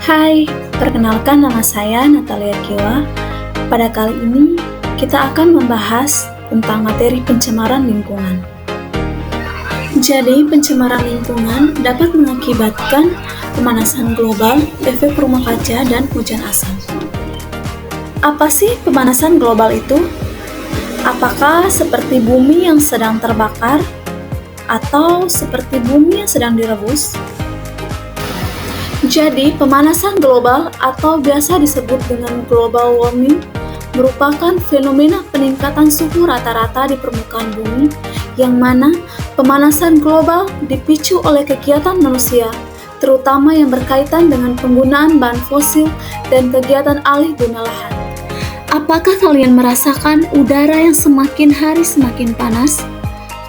Hai, perkenalkan nama saya Natalia Kiwa. Pada kali ini, kita akan membahas tentang materi pencemaran lingkungan. Jadi, pencemaran lingkungan dapat mengakibatkan pemanasan global, efek rumah kaca, dan hujan asam. Apa sih pemanasan global itu? Apakah seperti bumi yang sedang terbakar? Atau seperti bumi yang sedang direbus? Jadi, pemanasan global atau biasa disebut dengan global warming merupakan fenomena peningkatan suhu rata-rata di permukaan bumi yang mana pemanasan global dipicu oleh kegiatan manusia, terutama yang berkaitan dengan penggunaan bahan fosil dan kegiatan alih guna lahan. Apakah kalian merasakan udara yang semakin hari semakin panas?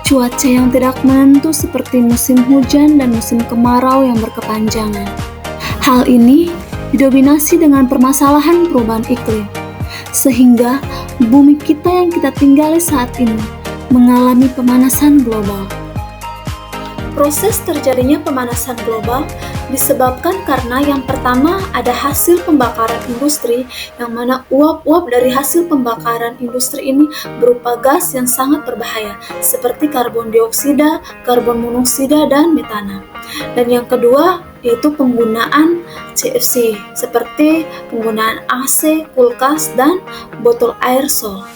Cuaca yang tidak menentu seperti musim hujan dan musim kemarau yang berkepanjangan. Hal ini didominasi dengan permasalahan perubahan iklim, sehingga bumi kita yang kita tinggali saat ini mengalami pemanasan global. Proses terjadinya pemanasan global disebabkan karena yang pertama ada hasil pembakaran industri, yang mana uap-uap dari hasil pembakaran industri ini berupa gas yang sangat berbahaya seperti karbon dioksida, karbon monoksida, dan metana. Dan yang kedua yaitu penggunaan CFC seperti penggunaan AC, kulkas, dan botol air sol.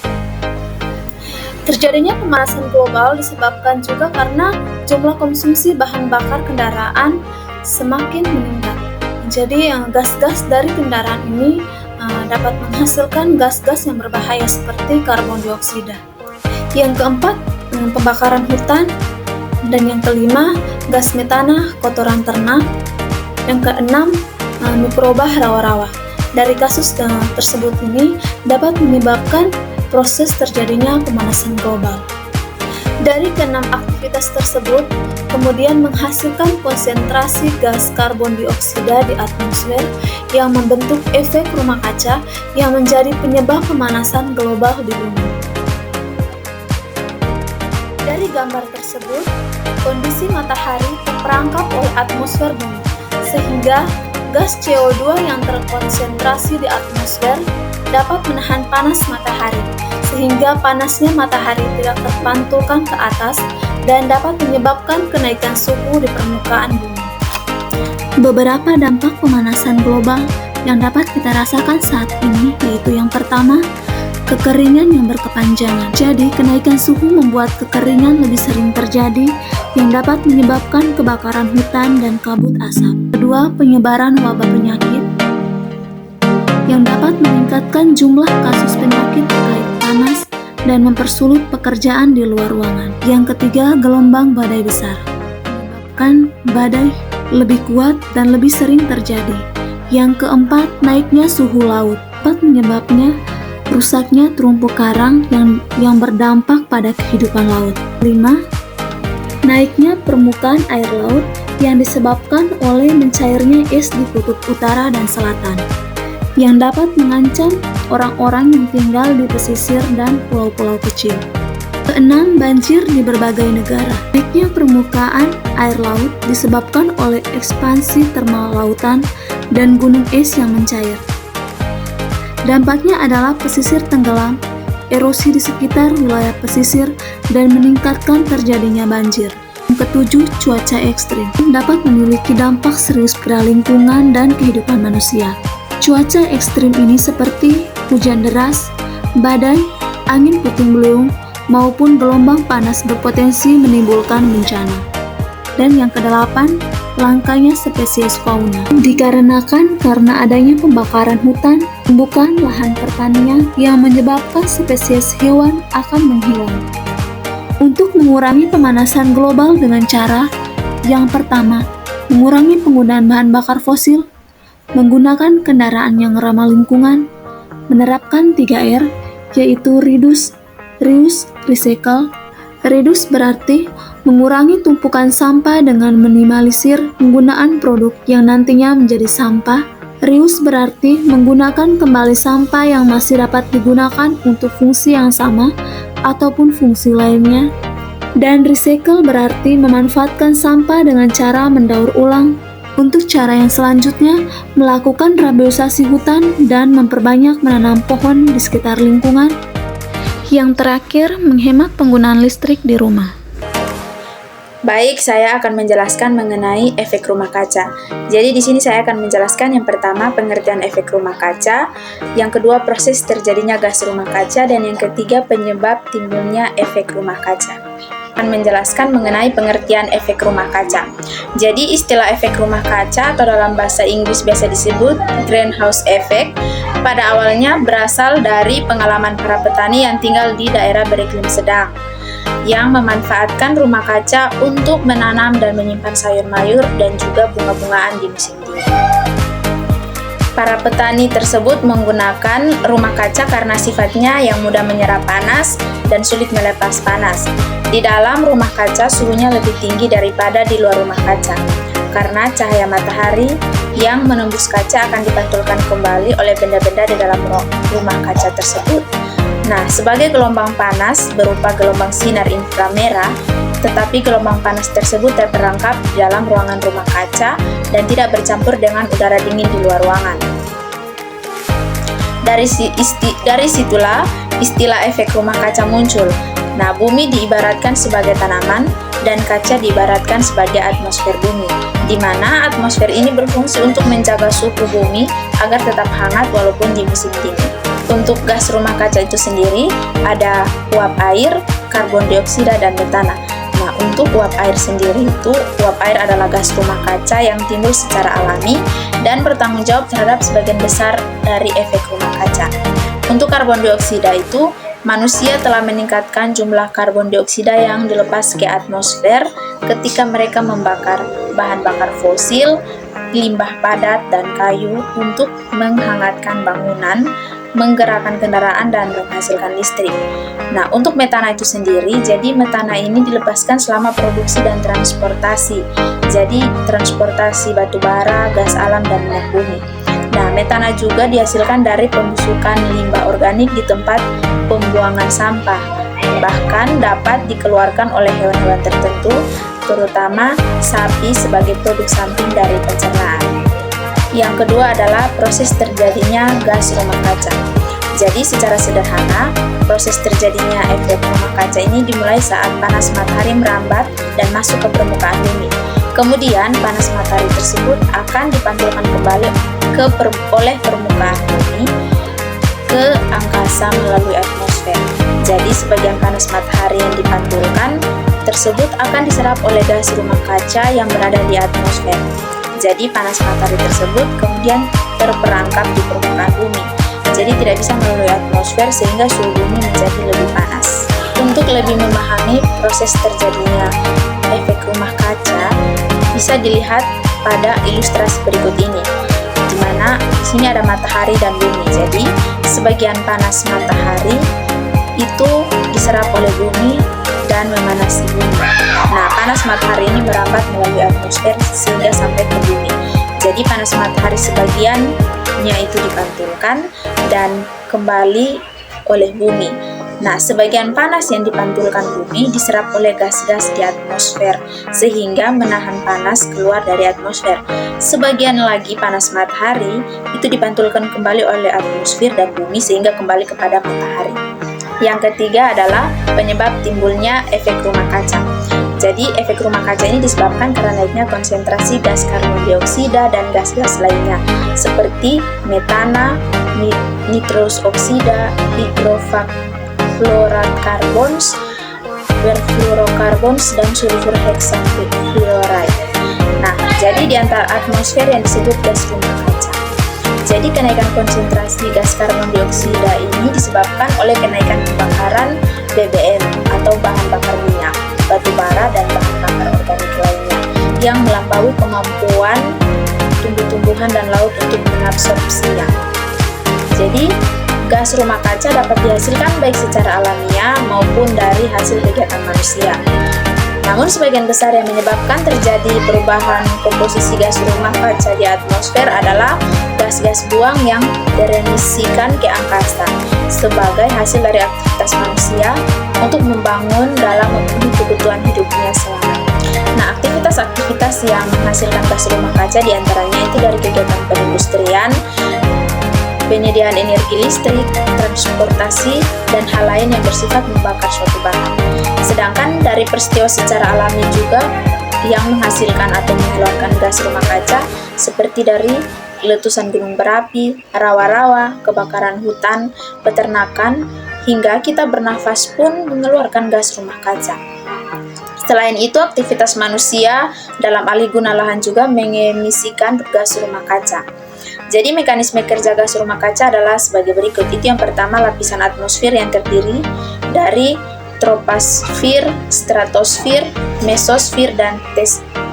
Terjadinya pemanasan global disebabkan juga karena jumlah konsumsi bahan bakar kendaraan semakin meningkat. Jadi gas-gas dari kendaraan ini dapat menghasilkan gas-gas yang berbahaya seperti karbon dioksida. Yang keempat, pembakaran hutan. Dan yang kelima, gas metana, kotoran ternak. Yang keenam, mikroba rawa-rawa. Dari kasus tersebut ini dapat menyebabkan proses terjadinya pemanasan global. Dari keenam aktivitas tersebut, kemudian menghasilkan konsentrasi gas karbon dioksida di atmosfer yang membentuk efek rumah kaca yang menjadi penyebab pemanasan global di bumi. Dari gambar tersebut, kondisi matahari terperangkap oleh atmosfer bumi, sehingga gas CO2 yang terkonsentrasi di atmosfer dapat menahan panas matahari, sehingga panasnya matahari tidak terpantulkan ke atas dan dapat menyebabkan kenaikan suhu di permukaan bumi. Beberapa dampak pemanasan global yang dapat kita rasakan saat ini yaitu yang pertama, kekeringan yang berkepanjangan. Jadi, kenaikan suhu membuat kekeringan lebih sering terjadi yang dapat menyebabkan kebakaran hutan dan kabut asap. Kedua, penyebaran wabah penyakit yang dapat meningkatkan jumlah kasus penyakit terkait panas dan mempersulit pekerjaan di luar ruangan. Yang ketiga, gelombang badai besar menyebabkan badai lebih kuat dan lebih sering terjadi. Yang keempat, naiknya suhu laut dapat menyebabnya rusaknya terumpu karang yang berdampak pada kehidupan laut. 5. Naiknya permukaan air laut yang disebabkan oleh mencairnya es di kutub utara dan selatan, yang dapat mengancam orang-orang yang tinggal di pesisir dan pulau-pulau kecil. 6. Banjir di berbagai negara. Naiknya permukaan air laut disebabkan oleh ekspansi termal lautan dan gunung es yang mencair. Dampaknya adalah pesisir tenggelam, erosi di sekitar wilayah pesisir, dan meningkatkan terjadinya banjir. Yang ketujuh, cuaca ekstrim dapat memiliki dampak serius pada lingkungan dan kehidupan manusia. Cuaca ekstrim ini seperti hujan deras, badai, angin puting beliung, maupun gelombang panas berpotensi menimbulkan bencana. Dan yang kedelapan, langkanya spesies fauna dikarenakan karena adanya pembakaran hutan, pembukaan lahan pertanian yang menyebabkan spesies hewan akan menghilang. Untuk mengurangi pemanasan global dengan cara yang pertama, mengurangi penggunaan bahan bakar fosil, menggunakan kendaraan yang ramah lingkungan, menerapkan 3R, yaitu reduce, reuse, recycle. Reduce berarti mengurangi tumpukan sampah dengan minimalisir penggunaan produk yang nantinya menjadi sampah. Reuse berarti menggunakan kembali sampah yang masih dapat digunakan untuk fungsi yang sama ataupun fungsi lainnya. Dan recycle berarti memanfaatkan sampah dengan cara mendaur ulang Untuk cara yang selanjutnya, melakukan rabioisasi hutan dan memperbanyak menanam pohon di sekitar lingkungan. Yang terakhir, menghemat penggunaan listrik di rumah. Baik, saya akan menjelaskan mengenai efek rumah kaca. Jadi di sini saya akan menjelaskan yang pertama pengertian efek rumah kaca, yang kedua proses terjadinya gas rumah kaca, dan yang ketiga penyebab timbulnya efek rumah kaca. Akan menjelaskan mengenai pengertian efek rumah kaca. Jadi istilah efek rumah kaca atau dalam bahasa Inggris biasa disebut greenhouse effect pada awalnya berasal dari pengalaman para petani yang tinggal di daerah beriklim sedang yang memanfaatkan rumah kaca untuk menanam dan menyimpan sayur mayur dan juga bunga-bungaan di musim dingin. Para petani tersebut menggunakan rumah kaca karena sifatnya yang mudah menyerap panas dan sulit melepas panas. Di dalam rumah kaca suhunya lebih tinggi daripada di luar rumah kaca, karena cahaya matahari yang menembus kaca akan dipantulkan kembali oleh benda-benda di dalam rumah kaca tersebut. Nah, sebagai gelombang panas berupa gelombang sinar inframerah, tetapi gelombang panas tersebut terperangkap di dalam ruangan rumah kaca dan tidak bercampur dengan udara dingin di luar ruangan. Dari situlah istilah efek rumah kaca muncul. Nah, bumi diibaratkan sebagai tanaman dan kaca diibaratkan sebagai atmosfer bumi, di mana atmosfer ini berfungsi untuk menjaga suhu bumi agar tetap hangat walaupun di musim dingin. Untuk gas rumah kaca itu sendiri ada uap air, karbon dioksida, dan metana. Nah, untuk uap air sendiri itu, uap air adalah gas rumah kaca yang timbul secara alami dan bertanggung jawab terhadap sebagian besar dari efek rumah kaca. Untuk karbon dioksida itu, manusia telah meningkatkan jumlah karbon dioksida yang dilepas ke atmosfer ketika mereka membakar bahan bakar fosil, limbah padat, dan kayu untuk menghangatkan bangunan, menggerakkan kendaraan, dan menghasilkan listrik. Nah, untuk metana itu sendiri, jadi metana ini dilepaskan selama produksi dan transportasi. Jadi, transportasi batu bara, gas alam, dan minyak bumi. Nah, metana juga dihasilkan dari pembusukan limbah organik di tempat pembuangan sampah. Bahkan dapat dikeluarkan oleh hewan-hewan tertentu, terutama sapi sebagai produk samping dari pencernaan. Yang kedua adalah proses terjadinya gas rumah kaca. Jadi secara sederhana, proses terjadinya efek rumah kaca ini dimulai saat panas matahari merambat dan masuk ke permukaan bumi. Kemudian panas matahari tersebut akan dipantulkan kembali oleh permukaan bumi ke angkasa melalui atmosfer. Jadi sebagian panas matahari yang dipantulkan tersebut akan diserap oleh gas rumah kaca yang berada di atmosfer. Jadi panas matahari tersebut kemudian terperangkap di permukaan bumi. Jadi tidak bisa melalui atmosfer sehingga suhu bumi menjadi lebih panas. Untuk lebih memahami proses terjadinya efek rumah kaca, bisa dilihat pada ilustrasi berikut ini, di mana di sini ada matahari dan bumi. Jadi sebagian panas matahari itu diserap oleh bumi dan memanasi bumi. Nah, panas matahari ini merambat melalui atmosfer sehingga sampai ke bumi. Jadi panas matahari sebagiannya itu dipantulkan dan kembali oleh bumi. Nah, sebagian panas yang dipantulkan bumi diserap oleh gas-gas di atmosfer sehingga menahan panas keluar dari atmosfer. Sebagian lagi panas matahari itu dipantulkan kembali oleh atmosfer dan bumi sehingga kembali kepada matahari. Yang ketiga adalah penyebab timbulnya efek rumah kaca. Jadi efek rumah kaca ini disebabkan karena naiknya konsentrasi gas karbon dioksida dan gas-gas lainnya seperti metana, nitrous oksida, hydrofluorocarbons, perfluorocarbons, dan sulfur hexafluoride. Nah, jadi di antara atmosfer yang disebut gas rumah kaca. Jadi kenaikan konsentrasi gas karbon dioksida ini disebabkan oleh kenaikan pembakaran BBM atau bahan bakar minyak, batu bara, dan bahan bakar organik lainnya yang melampaui kemampuan tumbuh-tumbuhan dan laut untuk mengabsorpsinya. Jadi gas rumah kaca dapat dihasilkan baik secara alamiah maupun dari hasil kegiatan manusia. Namun sebagian besar yang menyebabkan terjadi perubahan komposisi gas rumah kaca di atmosfer adalah gas-gas buang yang diremisikan ke angkasa sebagai hasil dari aktivitas manusia untuk membangun dalam memenuhi kebutuhan hidupnya selama. Nah, aktivitas-aktivitas yang menghasilkan gas rumah kaca diantaranya itu dari kegiatan perindustrian, penyediaan energi listrik, transportasi, dan hal lain yang bersifat membakar suatu bahan. Sedangkan dari peristiwa secara alami juga yang menghasilkan atau mengeluarkan gas rumah kaca seperti dari letusan gunung berapi, rawa-rawa, kebakaran hutan, peternakan, hingga kita bernafas pun mengeluarkan gas rumah kaca. Selain itu, aktivitas manusia dalam alih guna lahan juga mengemisikan gas rumah kaca. Jadi mekanisme kerja gas rumah kaca adalah sebagai berikut. Itu yang pertama, lapisan atmosfer yang terdiri dari troposfer, stratosfer, mesosfer, dan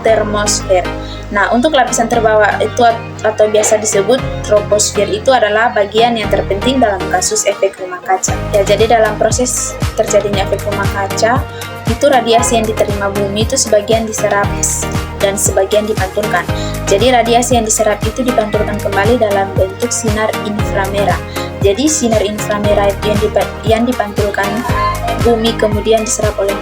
termosfer. Nah, untuk lapisan terbawah itu atau biasa disebut troposfer itu adalah bagian yang terpenting dalam kasus efek rumah kaca. Ya, jadi dalam proses terjadinya efek rumah kaca, itu radiasi yang diterima bumi itu sebagian diserap dan sebagian dipantulkan. Jadi radiasi yang diserap itu dipantulkan kembali dalam bentuk sinar inframerah. Jadi sinar inframerah itu yang dipantulkan bumi kemudian diserap oleh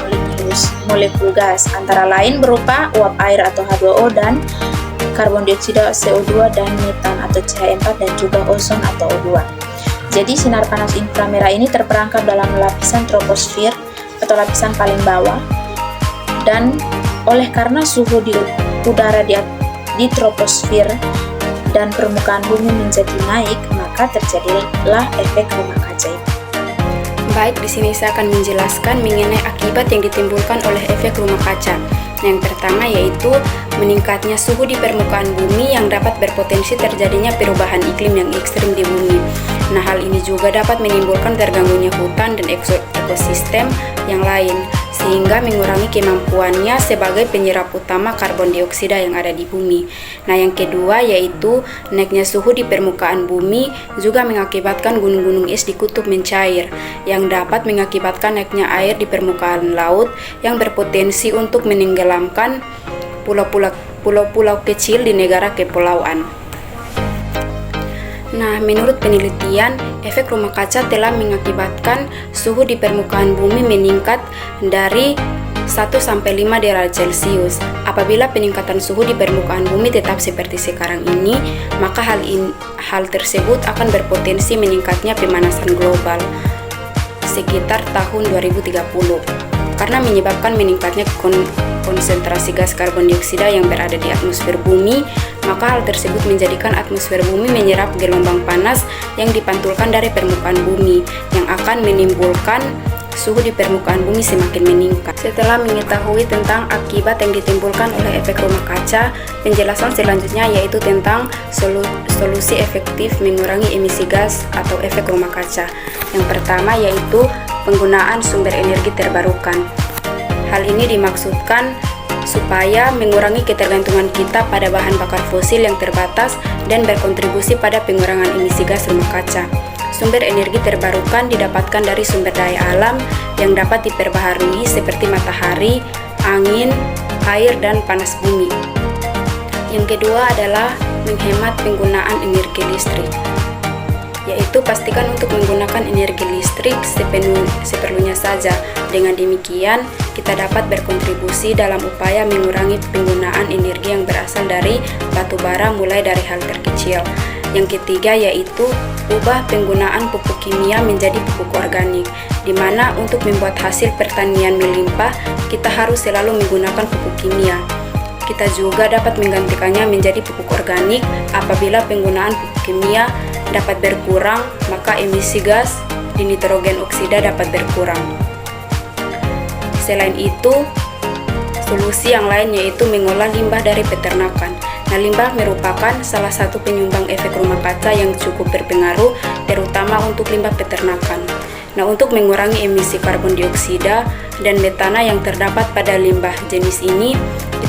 molekul gas, antara lain berupa uap air atau H2O dan karbon dioksida, CO2, dan metan atau CH4, dan juga ozon atau O2. Jadi sinar panas inframerah ini terperangkap dalam lapisan troposfer atau lapisan paling bawah, dan oleh karena suhu di udara di troposfer dan permukaan bumi menjadi naik, maka terjadilah efek rumah kaca itu. Baik, di sini saya akan menjelaskan mengenai akibat yang ditimbulkan oleh efek rumah kaca. Yang pertama yaitu meningkatnya suhu di permukaan bumi yang dapat berpotensi terjadinya perubahan iklim yang ekstrim di bumi. Nah, hal ini juga dapat menimbulkan terganggunya hutan dan ekosistem yang lain, sehingga mengurangi kemampuannya sebagai penyerap utama karbon dioksida yang ada di bumi. Nah, yang kedua yaitu naiknya suhu di permukaan bumi juga mengakibatkan gunung-gunung es di kutub mencair, yang dapat mengakibatkan naiknya air di permukaan laut yang berpotensi untuk menenggelamkan pulau-pulau kecil di negara kepulauan. Nah, menurut penelitian, efek rumah kaca telah mengakibatkan suhu di permukaan bumi meningkat dari 1-5 derajat Celcius. Apabila peningkatan suhu di permukaan bumi tetap seperti sekarang ini, maka hal tersebut akan berpotensi meningkatnya pemanasan global sekitar tahun 2030 karena menyebabkan meningkatnya konsentrasi gas karbon dioksida yang berada di atmosfer bumi. Maka hal tersebut menjadikan atmosfer bumi menyerap gelombang panas yang dipantulkan dari permukaan bumi, yang akan menimbulkan suhu di permukaan bumi semakin meningkat. Setelah mengetahui tentang akibat yang ditimbulkan oleh efek rumah kaca, penjelasan selanjutnya yaitu tentang solusi efektif mengurangi emisi gas atau efek rumah kaca. Yang pertama yaitu penggunaan sumber energi terbarukan. Hal ini dimaksudkan supaya mengurangi ketergantungan kita pada bahan bakar fosil yang terbatas dan berkontribusi pada pengurangan emisi gas rumah kaca. Sumber energi terbarukan didapatkan dari sumber daya alam yang dapat diperbaharui seperti matahari, angin, air, dan panas bumi. Yang kedua adalah menghemat penggunaan energi listrik, yaitu pastikan untuk menggunakan energi listrik seperlunya saja. Dengan demikian, kita dapat berkontribusi dalam upaya mengurangi penggunaan energi yang berasal dari batu bara mulai dari hal terkecil. Yang ketiga yaitu ubah penggunaan pupuk kimia menjadi pupuk organik, di mana untuk membuat hasil pertanian melimpah, kita harus selalu menggunakan pupuk kimia. Kita juga dapat menggantikannya menjadi pupuk organik. Apabila penggunaan pupuk kimia dapat berkurang, maka emisi gas di nitrogen oksida dapat berkurang. Selain itu, solusi yang lain yaitu mengolah limbah dari peternakan. Nah, limbah merupakan salah satu penyumbang efek rumah kaca yang cukup berpengaruh, terutama untuk limbah peternakan. Nah, untuk mengurangi emisi karbon dioksida dan metana yang terdapat pada limbah jenis ini,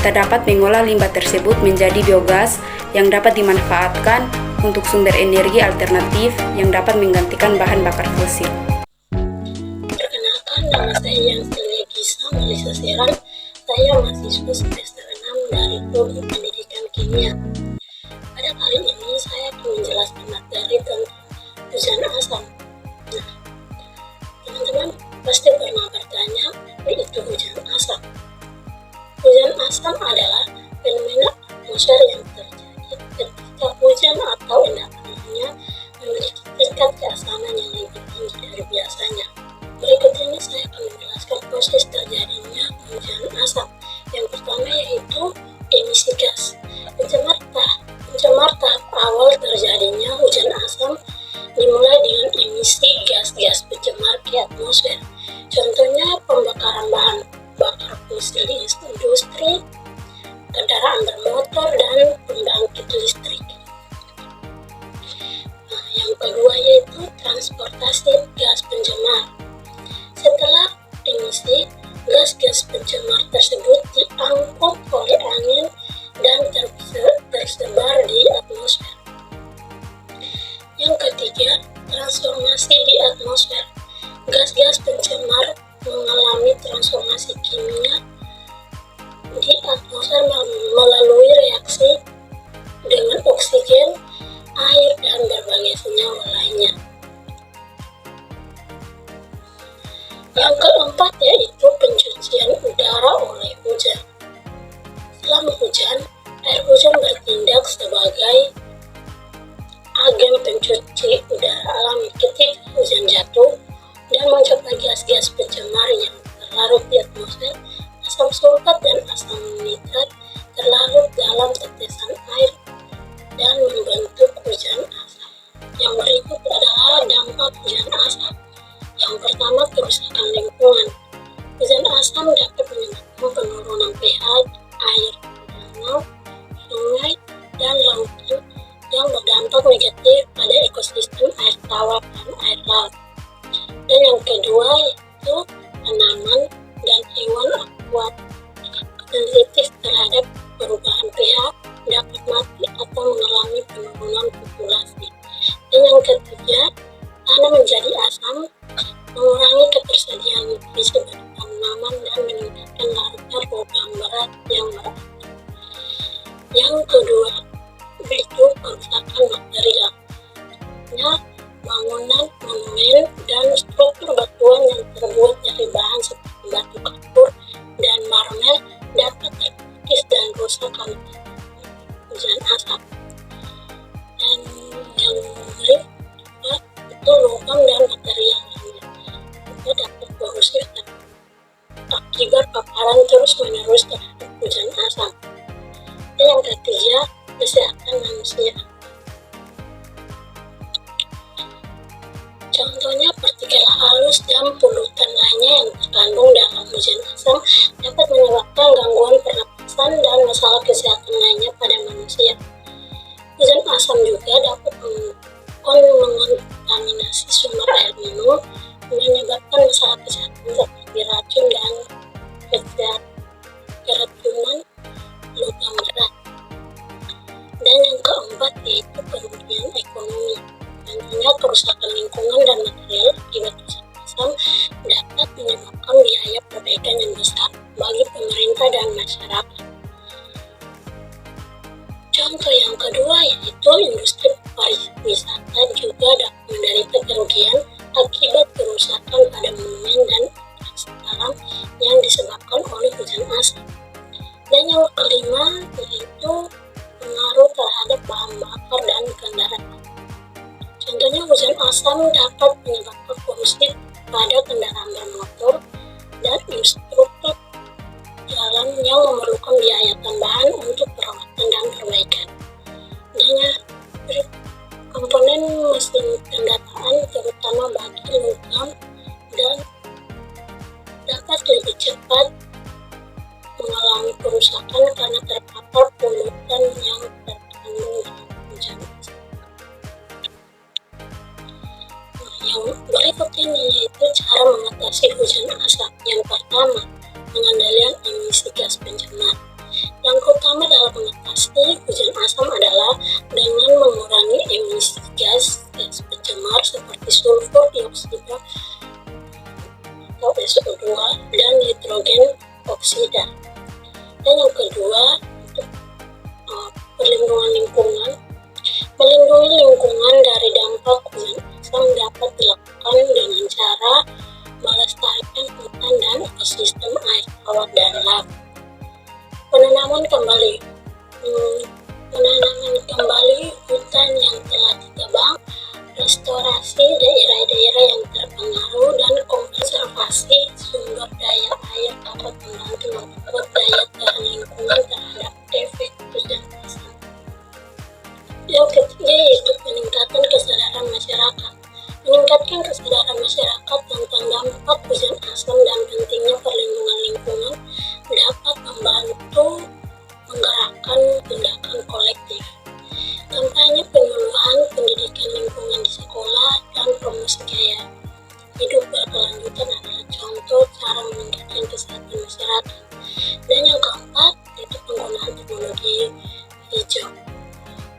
kita dapat mengolah limbah tersebut menjadi biogas yang dapat dimanfaatkan untuk sumber energi alternatif yang dapat menggantikan bahan bakar fosil. Perkenalkan, nama saya Gisa Melisa Seran. Saya mahasiswa semester 6 dari Prodi Pendidikan Kimia. Pada kali ini saya akan menjelaskan materi tentang hujan asam. Nah, teman-teman pasti pernah bertanya, apa itu hujan asam? Hujan dimulai dengan emisi gas-gas pencemar ke atmosfer. Contohnya pembakaran bahan bakar fosil di industri, kendaraan bermotor, dan pembangkit listrik. Nah, yang kedua yaitu transportasi gas pencemar. Setelah emisi, gas-gas pencemar tersebut diangkut oleh angin dan tersebar di atmosfer. Yang ketiga, transformasi di atmosfer. Gas-gas pencemar mengalami transformasi kimia di atmosfer melalui reaksi dengan oksigen, air, dan berbagai senyawa lainnya. Yang keempat yaitu pencucian udara oleh hujan. Selama hujan, air hujan bertindak sebagai agen pencuci udara alami. Ketika hujan jatuh dan mencapai gas-gas pencemar yang terlarut di atmosfer, asam sulfat dan asam nitrat terlarut dalam tetesan air dan membentuk hujan asam. Yang berikut adalah dampak hujan asam. Yang pertama, kerusakan lingkungan. Hujan asam dapat menyebabkan penurunan pH air danau, sungai, dan lautan yang berdampak negatif pada ekosistem air tawar dan air laut. Dan yang kedua yaitu tanaman dan hewan akuatik sensitif terhadap perubahan pH dapat mati atau mengalami penurunan populasi. Dan yang ketiga, tanah menjadi asam, mengurangi ketersediaan nutrisi bagi tanaman dan meningkatkan larutnya logam berat yang berat. Yang kedua yaitu kerusakan material. Bangunan, monumen, dan struktur batuan yang terbuat dari bahan seperti batu kapur dan marmer dapat terkikis dan rusak karena hujan asap. Dan yang berikutnya itu logam dan material lainnya juga dapat korosif akibat paparan terus-menerus terhadap hujan asap. Dan yang ketiga, kesehatan manusia. Contohnya partikel halus dan polutan lainnya yang terkandung dalam hujan asam dapat menyebabkan gangguan pernapasan dan masalah kesehatan lainnya pada manusia. Hujan asam juga dapat mengontaminasi sumber air minum, menyebabkan masalah kesehatan seperti racun dan keracunan logam berat. Dan yang keempat yaitu kerugian ekonomi. Nantinya kerusakan lingkungan dan material akibat hujan asam dapat menyebabkan biaya perbaikan yang besar bagi pemerintah dan masyarakat. Contoh yang kedua yaitu industri pariwisata juga dapat menderita kerugian akibat kerusakan pada monumen dan atraksi alam yang disebabkan oleh hujan asam. Dan yang kelima yaitu pengaruh terhadap bahan bakar dan kendaraan. Contohnya hujan asam dapat menyebabkan polusi pada kendaraan bermotor dan infrastruktur jalan yang memerlukan biaya tambahan untuk perawatan dan perbaikan. Dan komponen mesin kendaraan terutama bagi logam dan dapat lebih cepat mengalami kerusakan karena terpapar polutan yang terkandung dalam hujan asam. Yang berikut ini yaitu cara mengatasi hujan asap. Yang pertama, pengendalian emisi gas pencemar. Yang utama dalam mengatasi hujan asam adalah dengan mengurangi emisi gas pencemar seperti sulfur dioksida atau SO2 dan nitrogen oksida. Dan yang kedua, perlindungan lingkungan. Melindungi lingkungan dari dampak hujan asam dapat dilakukan dengan cara melestarikan hutan dan ekosistem air tawar dan laut. Penanaman kembali hutan yang telah ditebang, restorasi daerah-daerah yang terpengaruh, dan konservasi sumber daya air dapat membantu memperkuat daya tahan lingkungan terhadap efek hujan asam. Yang ketiga yaitu peningkatan kesadaran masyarakat masyarakat, meningkatkan kesadaran masyarakat tentang dampak hujan asam dan pentingnya perlindungan lingkungan dapat membantu menggerakkan tindakan kolektif. Kampanye penyuluhan pendidikan lingkungan di sekolah dan promosi gaya hidup berkelanjutan adalah contoh cara meningkatkan kesehatan masyarakat. Dan yang keempat, yaitu penggunaan teknologi hijau.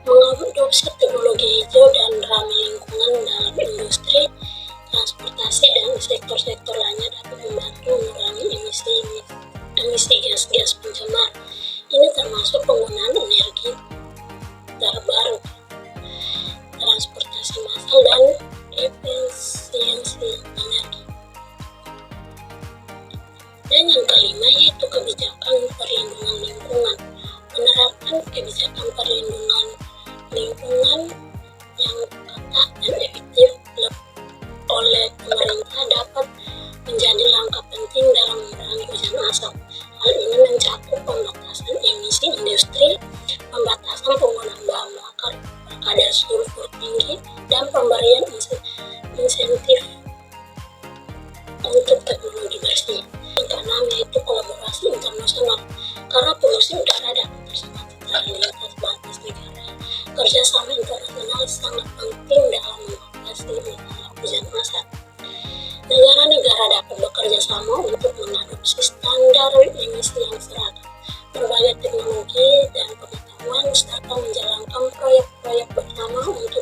Mengadopsi teknologi hijau dan ramah lingkungan dalam industri, transportasi, dan sektor-sektor lainnya dapat membantu mengurangi emisi gas-gas pencemar. Ini termasuk penggunaan energi terbaru, transportasi massal, dan efisiensi energi. Dan yang kelima yaitu kebijakan perlindungan lingkungan. Menerapkan kebijakan perlindungan lingkungan yang ketat dan efektif oleh pemerintah dapat menjadi langkah penting dalam mengurangi hujan asap. Hal ini mencakup pembatasan emisi industri, pembatasan penggunaan bahan bakar berkadar sulfur tinggi, dan pemberian insentif untuk teknologi bersih. Yang keenam yaitu kolaborasi internasional. Karena polusi udara dapat tersebar dari lintas batas negara, kerjasama internasional sangat penting dalam mengatasi masalah hujan asap. Negara-negara dapat bekerja sama untuk mengadopsi standar emisi yang seragam, berbagai teknologi dan pengetahuan, serta menjalankan proyek-proyek bersama untuk